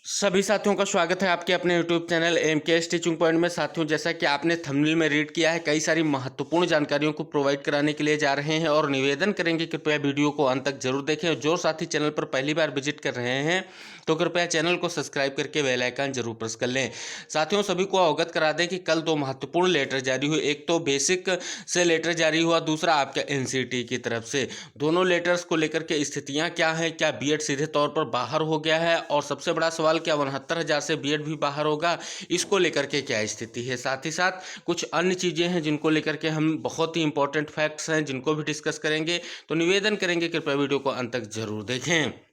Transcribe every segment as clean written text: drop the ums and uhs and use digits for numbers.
सभी साथियों का स्वागत है आपके अपने YouTube channel MKS teaching point में। साथियों, जैसा कि आपने थंबनेल में रीड किया है, कई सारी महत्वपूर्ण जानकारियों को प्रोवाइड कराने के लिए जा रहे हैं और निवेदन करेंगे कृपया वीडियो को अंत तक जरूर देखें। और जो साथी चैनल पर पहली बार विजिट कर रहे हैं तो कृपया चैनल को सब्सक्राइब करके बेल आइकन जरूर प्रेस कर लें। साथियों, सभी को अवगत करा दें कि कल दो महत्वपूर्ण लेटर जारी हुए। एक तो बेसिक से लेटर जारी हुआ, दूसरा आपका एनसीटी की तरफ से। दोनों लेटर्स को लेकर के स्थितियां क्या हैं, क्या बीएड सीधे तौर पर बाहर हो गया है, और सबसे बड़ा सवाल क्या 69,000 से बीएड भी बाहर होगा, इसको लेकर के क्या स्थिति है। साथ ही साथ कुछ अन्य चीज़ें हैं जिनको लेकर के हम बहुत ही इंपॉर्टेंट फैक्ट्स हैं जिनको भी डिस्कस करेंगे। तो निवेदन करेंगे कृपया वीडियो को अंत तक जरूर देखें।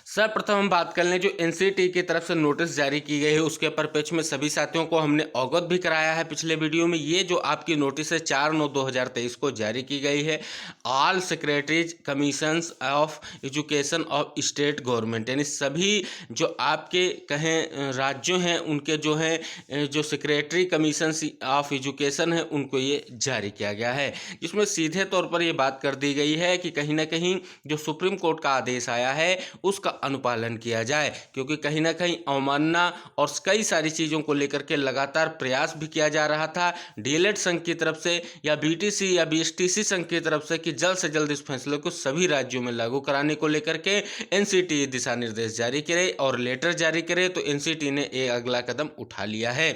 सर्वप्रथम हम बात कर लें, जो एनसीटी की तरफ से नोटिस जारी की गई है उसके परिप्रेक्ष्य में सभी साथियों को हमने अवगत भी कराया है पिछले वीडियो में। ये जो आपकी नोटिस है 4/9/2023 को जारी की गई है। All secretaries commissions of education of state government, यानी सभी जो आपके कहें राज्यों हैं उनके जो हैं जो सेक्रेटरी कमीशन ऑफ एजुकेशन है उनको ये जारी किया गया है, जिसमें सीधे तौर पर ये बात कर दी गई है कि कहीं ना कहीं जो सुप्रीम कोर्ट का आदेश आया है उसका अनुपालन किया जाए, क्योंकि कहीं ना कहीं अवमानना और कई सारी चीज़ों को लेकर के लगातार प्रयास भी किया जा रहा था डीएलएड संघ की तरफ से या बीटीसी या बीएसटीसी संघ की तरफ से कि जल्द से जल्द इस फैसले को सभी राज्यों में लागू कराने को लेकर के एनसीटी दिशा निर्देश जारी करे और लेटर जारी करे। तो एनसीटी ने एक अगला कदम उठा लिया है।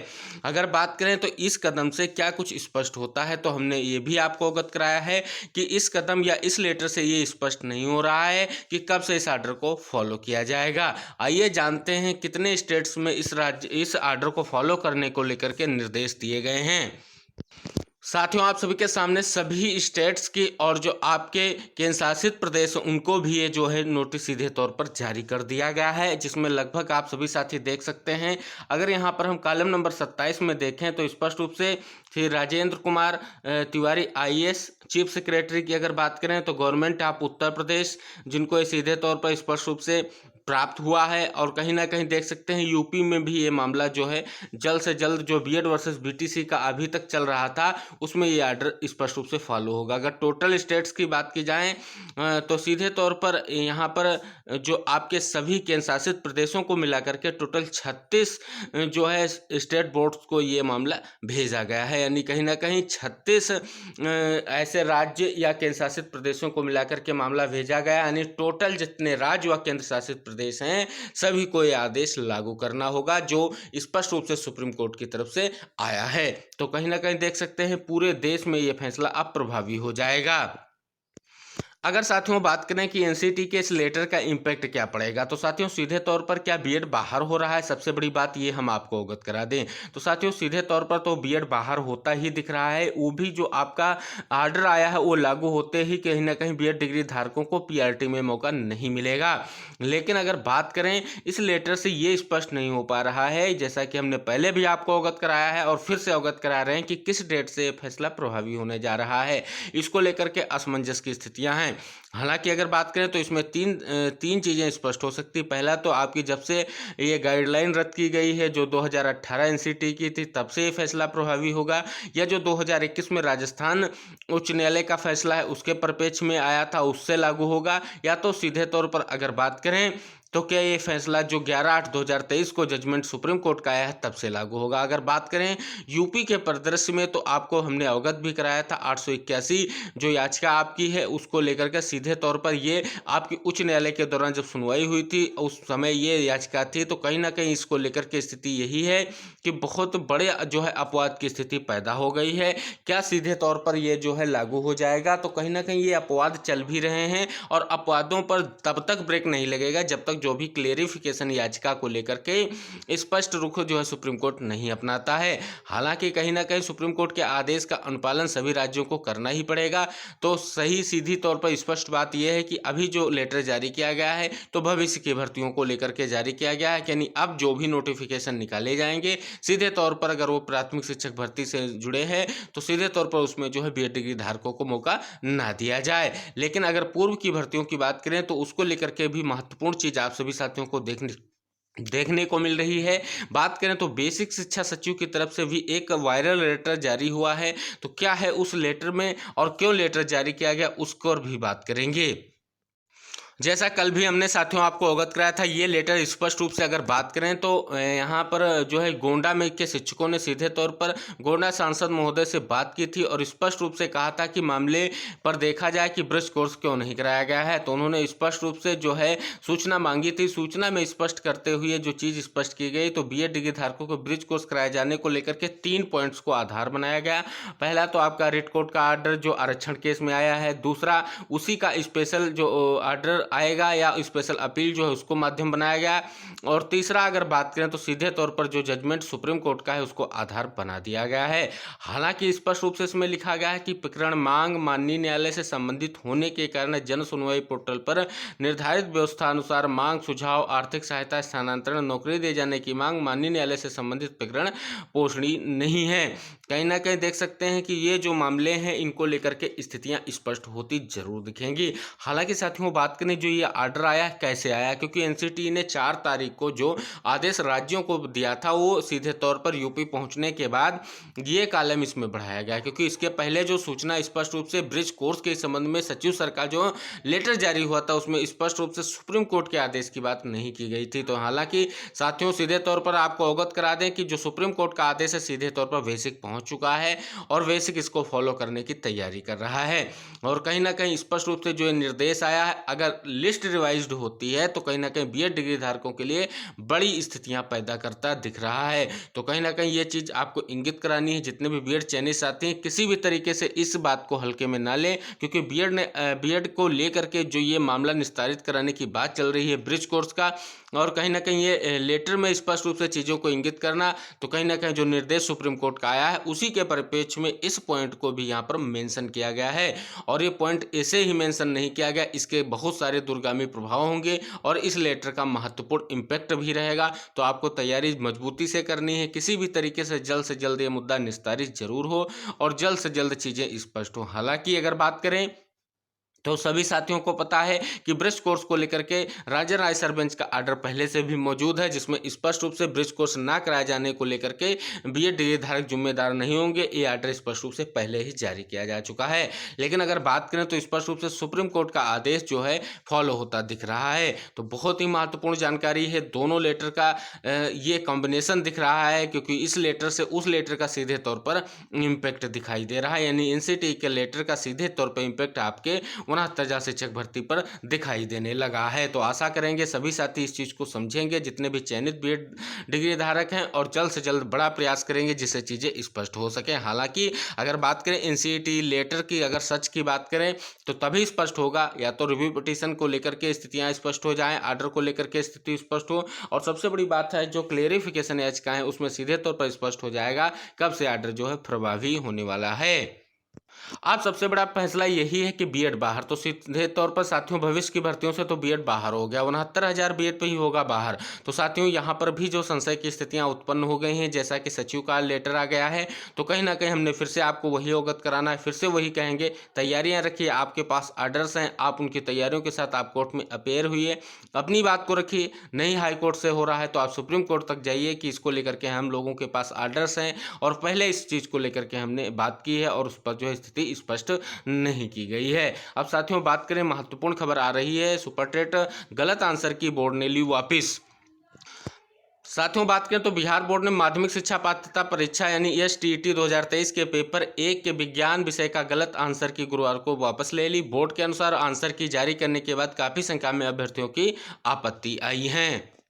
अगर बात करें तो इस कदम से क्या कुछ स्पष्ट होता है, तो हमने ये भी आपको अवगत कराया है कि इस कदम या इस लेटर से ये स्पष्ट नहीं हो रहा है कि कब से इस आर्डर को फॉलो किया जाएगा। आइए जानते हैं कितने स्टेट्स में इस आर्डर को फॉलो करने को लेकर के निर्देश दिए गए हैं। साथियों, आप सभी के सामने सभी स्टेट्स की और जो आपके केंद्र शासित प्रदेश उनको भी ये जो है नोटिस सीधे तौर पर जारी कर दिया गया है, जिसमें लगभग आप सभी साथी देख सकते हैं। अगर यहाँ पर हम कॉलम नंबर 27 में देखें तो स्पष्ट रूप से Shri Rajendra Kumar Tiwari IAS chief secretary की अगर बात करें तो गवर्नमेंट ऑफ उत्तर प्रदेश, जिनको ये सीधे तौर पर स्पष्ट रूप से प्राप्त हुआ है। और कहीं ना कहीं देख सकते हैं यूपी में भी ये मामला जो है जल्द से जल्द जो बीएड वर्सेस बीटीसी का अभी तक चल रहा था उसमें ये आर्डर स्पष्ट रूप से फॉलो होगा। अगर टोटल स्टेट्स की बात की जाए तो सीधे तौर पर यहाँ पर जो आपके सभी केंद्र शासित प्रदेशों को मिलाकर के टोटल 36 जो है स्टेट बोर्ड्स को ये मामला भेजा गया है, यानी कहीं ना कहीं 36 ऐसे राज्य या केंद्र शासित प्रदेशों को मिलाकर के मामला भेजा गया, यानी टोटल जितने राज्य व केंद्र शासित प्रदेश हैं सभी को यह आदेश लागू करना होगा जो स्पष्ट रूप से सुप्रीम कोर्ट की तरफ से आया है। तो कहीं ना कहीं देख सकते हैं पूरे देश में यह फैसला अब प्रभावी हो जाएगा। अगर साथियों बात करें कि एनसीटी के इस लेटर का इम्पैक्ट क्या पड़ेगा, तो साथियों सीधे तौर पर क्या बीएड बाहर हो रहा है, सबसे बड़ी बात ये हम आपको अवगत करा दें। तो साथियों सीधे तौर पर तो बीएड बाहर होता ही दिख रहा है, वो भी जो आपका आर्डर आया है वो लागू होते ही कहीं ना कहीं बीएड डिग्री धारकों को पीआरटी में मौका नहीं मिलेगा। लेकिन अगर बात करें इस लेटर से ये स्पष्ट नहीं हो पा रहा है, जैसा कि हमने पहले भी आपको अवगत कराया है और फिर से अवगत करा रहे हैं कि किस डेट से फैसला प्रभावी होने जा रहा है, इसको लेकर के असमंजस की स्थितियां हैं। हालांकि अगर बात करें तो इसमें तीन चीज़ें स्पष्ट हो सकती। पहला तो आपकी जब से ये गाइडलाइन रद्द की गई है जो 2018 एनसीटी की थी तब से ये फैसला प्रभावी होगा, या जो 2021 में राजस्थान उच्च न्यायालय का फैसला है उसके परिप्रेक्ष्य में आया था उससे लागू होगा, या तो सीधे तौर पर अगर बात करें तो क्या ये फैसला जो 11/8/2023 को जजमेंट सुप्रीम कोर्ट का आया है तब से लागू होगा। अगर बात करें यूपी के परिदृश्य में तो आपको हमने अवगत भी कराया था 881 जो याचिका आपकी है उसको लेकर के सीधे तौर पर ये आपकी उच्च न्यायालय के दौरान जब सुनवाई हुई थी उस समय ये याचिका थी। तो कहीं ना कहीं इसको लेकर के स्थिति यही है कि बहुत बड़े जो है अपवाद की स्थिति पैदा हो गई है। क्या सीधे तौर पर ये जो है लागू हो जाएगा, तो कहीं ना कहीं ये अपवाद चल भी रहे हैं और अपवादों पर तब तक ब्रेक नहीं लगेगा जब तक जो भी क्लेरिफिकेशन याचिका को लेकर के स्पष्ट रुख जो है सुप्रीम कोर्ट नहीं अपनाता है। हालांकि कहीं ना कहीं सुप्रीम कोर्ट के आदेश का अनुपालन सभी राज्यों को करना ही पड़ेगा। तो सही सीधी तौर पर स्पष्ट बात यह है कि अभी जो लेटर जारी किया गया है तो भविष्य की भर्तियों को लेकर के जारी किया गया है, यानी अब जो भी नोटिफिकेशन निकाले जाएंगे सीधे तौर पर अगर वो प्राथमिक शिक्षक भर्ती से जुड़े हैं तो सीधे तौर पर उसमें जो है बीएड डिग्री धारकों को मौका ना दिया जाए। लेकिन अगर पूर्व की भर्तियों की बात करें तो उसको लेकर के भी महत्वपूर्ण चीज आप सभी साथियों को देखने को मिल रही है। बात करें तो बेसिक शिक्षा सचिव की तरफ से भी एक वायरल लेटर जारी हुआ है, तो क्या है उस लेटर में और क्यों लेटर जारी किया गया उसको और भी बात करेंगे। जैसा कल भी हमने साथियों आपको अवगत कराया था, ये लेटर स्पष्ट रूप से अगर बात करें तो यहाँ पर जो है गोंडा में के शिक्षकों ने सीधे तौर पर गोंडा सांसद महोदय से बात की थी और स्पष्ट रूप से कहा था कि मामले पर देखा जाए कि ब्रिज कोर्स क्यों नहीं कराया गया है। तो उन्होंने स्पष्ट रूप से जो है सूचना मांगी थी। सूचना में स्पष्ट करते हुए जो चीज़ स्पष्ट की गई, तो बीएड डिग्री धारकों को ब्रिज कोर्स कराए जाने को लेकर के 3 पॉइंट्स को आधार बनाया गया। पहला तो आपका रिट कोर्ट का आर्डर जो आरक्षण केस में आया है, दूसरा उसी का स्पेशल जो आर्डर आएगा या स्पेशल अपील जो है उसको माध्यम बनाया गया, और तीसरा अगर बात करें तो सीधे तौर पर जो जजमेंट सुप्रीम कोर्ट का है उसको आधार बना दिया गया है। हालांकि स्पष्ट रूप से इसमें लिखा गया है कि प्रकरण मांग माननीय न्यायालय से संबंधित होने के कारण जन सुनवाई पोर्टल पर निर्धारित व्यवस्था अनुसार मांग, सुझाव, आर्थिक सहायता, स्थानांतरण, नौकरी दिए जाने की मांग माननीय न्यायालय से संबंधित प्रकरण पोषणीय नहीं है। कहीं ना कहीं देख सकते हैं कि ये जो मामले हैं इनको लेकर के स्थितियां स्पष्ट होती जरूर दिखेंगी। हालांकि साथियों बात करें जो ये ऑर्डर आया कैसे आया, क्योंकि एनसीटी ने 4 तारीख को जो आदेश राज्यों को दिया था वो सीधे तौर पर यूपी पहुंचने के बाद ये कॉलम इसमें बढ़ाया गया, क्योंकि इसके पहले जो सूचना स्पष्ट रूप से ब्रिज कोर्स के संबंध में सचिव सर का जो लेटर जारी हुआ था उसमें स्पष्ट रूप से सुप्रीम कोर्ट के आदेश की बात नहीं की गई थी। तो हालांकि साथियों सीधे तौर पर आपको अवगत करा दें कि जो सुप्रीम कोर्ट का आदेश है सीधे तौर पर बेसिक पहुंच चुका है और बेसिक इसको फॉलो करने की तैयारी कर रहा है। और कहीं ना कहीं स्पष्ट रूप से जो निर्देश आया है, अगर लिस्ट रिवाइज्ड होती है तो कहीं ना कहीं बीएड डिग्री धारकों के लिए बड़ी स्थितियां पैदा करता दिख रहा है। तो कहीं ना कहीं ये चीज़ आपको इंगित करानी है, जितने भी बीएड चयनित साथी हैं किसी भी तरीके से इस बात को हल्के में ना लें, क्योंकि बीएड को लेकर के जो ये मामला निस्तारित कराने की बात चल रही है ब्रिज कोर्स का, और कहीं ना कहीं ये लेटर में स्पष्ट रूप से चीज़ों को इंगित करना, तो कहीं ना कहीं जो निर्देश सुप्रीम कोर्ट का आया है उसी के परिप्रेक्ष्य में इस पॉइंट को भी यहाँ पर मेंशन किया गया है। और ये पॉइंट ऐसे ही मेंशन नहीं किया गया, इसके बहुत सारे दूरगामी प्रभाव होंगे और इस लेटर का महत्वपूर्ण इम्पैक्ट भी रहेगा। तो आपको तैयारी मजबूती से करनी है, किसी भी तरीके से जल्द ये मुद्दा निस्तारित जरूर हो और जल्द से जल्द चीज़ें स्पष्ट हो। हालांकि अगर बात करें तो सभी साथियों को पता है कि ब्रिज कोर्स को लेकर के राजन राय सर बेंच का आर्डर पहले से भी मौजूद है, जिसमें स्पष्ट रूप से ब्रिज कोर्स ना कराए जाने को लेकर के बीएड डिग्री धारक जिम्मेदार नहीं होंगे। ये आर्डर स्पष्ट रूप से पहले ही जारी किया जा चुका है। लेकिन अगर बात करें तो स्पष्ट रूप से सुप्रीम कोर्ट का आदेश जो है फॉलो होता दिख रहा है। तो बहुत ही महत्वपूर्ण जानकारी है, दोनों लेटर का ये कॉम्बिनेशन दिख रहा है, क्योंकि इस लेटर से उस लेटर का सीधे तौर पर इम्पैक्ट दिखाई दे रहा है। यानी एनसीटी के लेटर का सीधे तौर पर इम्पैक्ट आपके 69,000 शिक्षक भर्ती पर दिखाई देने लगा है। तो आशा करेंगे सभी साथी इस चीज़ को समझेंगे, जितने भी चयनित बीएड डिग्री धारक हैं, और जल्द से जल्द बड़ा प्रयास करेंगे जिससे चीज़ें स्पष्ट हो सके। हालांकि अगर बात करें एनसीईटी लेटर की, अगर सच की बात करें तो तभी स्पष्ट होगा, या तो रिव्यू पिटीशन को लेकर के स्थितियाँ स्पष्ट हो जाएँ, आर्डर को लेकर के स्थिति स्पष्ट हो, और सबसे बड़ी बात है जो क्लेरिफिकेशन याचिका है उसमें सीधे तौर पर स्पष्ट हो जाएगा कब से आर्डर जो है प्रभावी होने वाला है। अब सबसे बड़ा फैसला यही है कि बीएड बाहर, तो सीधे तौर पर साथियों भविष्य की भर्तियों से तो बीएड बाहर हो गया, 69,000 बीएड पे ही होगा बाहर। तो साथियों यहाँ पर भी जो संशय की स्थितियाँ उत्पन्न हो गई हैं, जैसा कि सचिव का लेटर आ गया है, तो कहीं ना कहीं हमने फिर से आपको वही अवगत कराना है, फिर से वही कहेंगे, तैयारियाँ रखिए, आपके पास आर्डर्स हैं, आप उनकी तैयारियों के साथ आप कोर्ट में अपेयर हुई, अपनी बात को रखिए। नहीं हाई कोर्ट से हो रहा है तो आप सुप्रीम कोर्ट तक जाइए कि इसको लेकर के हम लोगों के पास आर्डर्स हैं और पहले इस चीज़ को लेकर के हमने बात की है और उस पर जो है स्थिति स्पष्ट नहीं की गई है। अब साथियों बात करें, महत्वपूर्ण खबर आ रही है, सुपर टेट गलत आंसर की बोर्ड ने ली वापिस। साथियों बात करें तो बिहार बोर्ड ने माध्यमिक शिक्षा पात्रता परीक्षा यानी एसटीईटी 2023 के पेपर 1 के विज्ञान विषय का गलत आंसर की गुरुवार को वापस ले ली। बोर्ड के अनुसार आंसर की जारी करने के बाद काफ़ी संख्या में अभ्यर्थियों की आपत्ति आई है।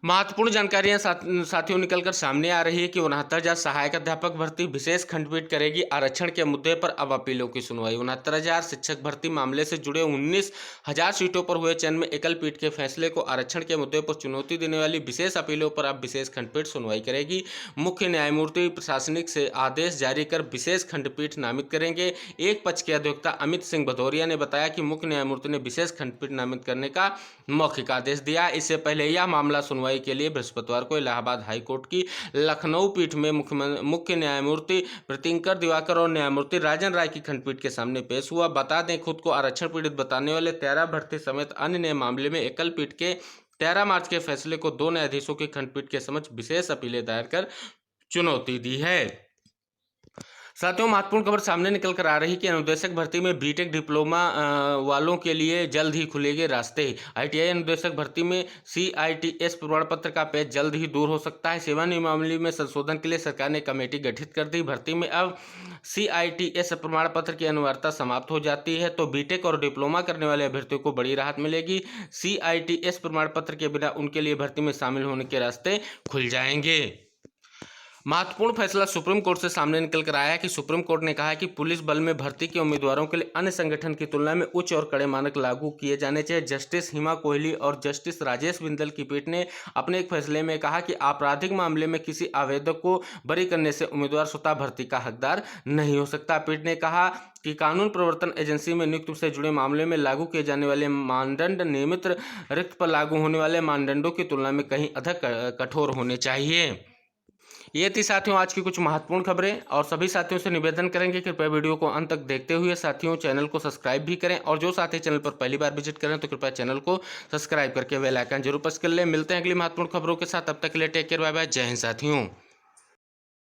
महत्वपूर्ण जानकारियां साथियों निकलकर सामने आ रही है कि 69,000 सहायक अध्यापक भर्ती विशेष खंडपीठ करेगी आरक्षण के मुद्दे पर अब अपीलों की सुनवाई। 69,000 शिक्षक भर्ती मामले से जुड़े 19,000 सीटों पर हुए चयन में एकल पीठ के फैसले को आरक्षण के मुद्दे पर चुनौती देने वाली विशेष अपीलों पर अब विशेष खंडपीठ सुनवाई करेगी। मुख्य न्यायमूर्ति प्रशासनिक से आदेश जारी कर विशेष खंडपीठ नामित करेंगे। एक पक्ष के अधिवक्ता अमित सिंह भदौरिया ने बताया कि मुख्य न्यायमूर्ति ने विशेष खंडपीठ नामित करने का मौखिक आदेश दिया। इससे पहले यह मामला सुनवाई के लिए बृहस्पतिवार को इलाहाबाद हाईकोर्ट की लखनऊ पीठ में मुख्य न्यायमूर्ति प्रीतिंकर दिवाकर और न्यायमूर्ति राजन राय की खंडपीठ के सामने पेश हुआ। बता दें, खुद को आरक्षण पीड़ित बताने वाले 13 भर्ती समेत अन्य नए मामले में एकल पीठ के 13 मार्च के फैसले को 2 न्यायाधीशों की खंडपीठ के समक्ष विशेष अपीलें दायर कर चुनौती दी है। साथियों, महत्वपूर्ण खबर सामने निकल कर आ रही कि अनुदेशक भर्ती में बीटेक डिप्लोमा वालों के लिए जल्द ही खुलेंगे रास्ते। आईटीआई अनुदेशक भर्ती में सीआईटीएस प्रमाण पत्र का पेच जल्द ही दूर हो सकता है। सेवा नियमावली में संशोधन के लिए सरकार ने कमेटी गठित कर दी। भर्ती में अब सीआईटीएस प्रमाण पत्र की अनिवार्यता समाप्त हो जाती है, तो बीटेक और डिप्लोमा करने वाले अभ्यर्थियों को बड़ी राहत मिलेगी। सीआईटीएस प्रमाण पत्र के बिना उनके लिए भर्ती में शामिल होने के रास्ते खुल जाएंगे। महत्वपूर्ण फैसला सुप्रीम कोर्ट से सामने निकल कर आया है कि सुप्रीम कोर्ट ने कहा है कि पुलिस बल में भर्ती के उम्मीदवारों के लिए अन्य संगठन की तुलना में उच्च और कड़े मानक लागू किए जाने चाहिए। जस्टिस हिमा कोहली और जस्टिस राजेश बिंदल की पीठ ने अपने एक फैसले में कहा कि आपराधिक मामले में किसी आवेदक को बरी करने से उम्मीदवार स्वतः भर्ती का हकदार नहीं हो सकता। पीठ ने कहा कि कानून प्रवर्तन एजेंसी में नियुक्ति से जुड़े मामले में लागू किए जाने वाले मानदंड नियमित रिक्त पर लागू होने वाले मानदंडों की तुलना में कहीं अधिक कठोर होने चाहिए। ये थी साथियों आज की कुछ महत्वपूर्ण खबरें, और सभी साथियों से निवेदन करेंगे कृपया वीडियो को अंत तक देखते हुए साथियों चैनल को सब्सक्राइब भी करें, और जो साथी चैनल पर पहली बार विजिट करें तो कृपया चैनल को सब्सक्राइब करके बेल आइकन जरूर प्रेस कर लें। मिलते हैं अगली महत्वपूर्ण खबरों के साथ, तब तक के लिए टेक केयर, बाय बाय, जय हिंद साथियों।